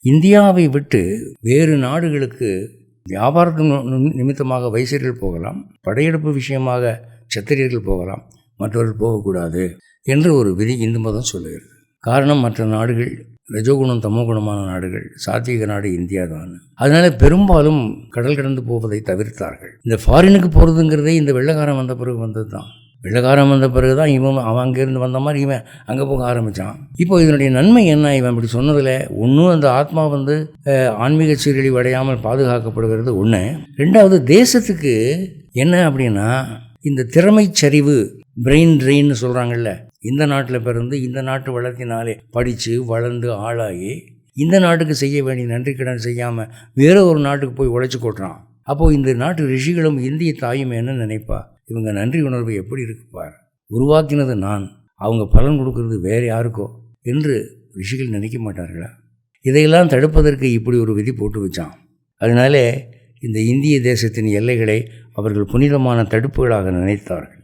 இந்தியாவை விட்டு வேறு நாடுகளுக்கு வியாபாரத்தின் நிமித்தமாக வைசியர்கள் போகலாம், படையெடுப்பு விஷயமாக சத்திரியர்கள் போகலாம், மற்றவர்கள் போகக்கூடாது என்று ஒரு விதி இந்து மதம் சொல்லுகிறது. காரணம், மற்ற நாடுகள் ரஜோகுணம் தமோகுணமான நாடுகள், சாத்வீக நாடு இந்தியா தான். அதனால பெரும்பாலும் கடல் கடந்து போவதை தவிர்த்தார்கள். இந்த ஃபாரினுக்கு போகிறதுங்கிறதே இந்த வெள்ளைக்காரன் வந்த பிறகு வந்தது தான். வெள்ளைக்காரன் வந்த பிறகு தான் அவன் அங்கேருந்து வந்த மாதிரி இவன் அங்கே போக ஆரம்பித்தான். இப்போ இதனுடைய நன்மை என்ன? இவன் இப்படி சொன்னதில் ஒன்றும் அந்த ஆத்மா ஆன்மீக சீரழிவு அடையாமல் பாதுகாக்கப்படுகிறது ஒன்று. ரெண்டாவது, தேசத்துக்கு என்ன அப்படின்னா, இந்த திறமை சரிவு, பிரெயின் ட்ரெயின்னு சொல்கிறாங்கல்ல, இந்த நாட்டில் பிறந்து இந்த நாட்டு வளத்தினாலே படித்து வளர்ந்து ஆளாகி இந்த நாட்டுக்கு செய்ய வேண்டிய நன்றி கடன் செய்யாமல் வேற ஒரு நாட்டுக்கு போய் உழைச்சி கொட்டுறான். அப்போது இந்த நாட்டு ரிஷிகளும் இந்திய தாயும் என்ன நினைப்பா? இவங்க நன்றி உணர்வு எப்படி இருக்குப்பார், உருவாக்கினது நான், அவங்க பலன் கொடுக்கறது வேறு யாருக்கோ என்று ரிஷிகள் நினைக்க மாட்டார்களா? இதையெல்லாம் தடுப்பதற்கு இப்படி ஒரு விதி போட்டு வச்சான். அதனாலே இந்த இந்திய தேசத்தின் எல்லைகளை அவர்கள் புனிதமான தடுப்புகளாக நினைத்தார்கள்.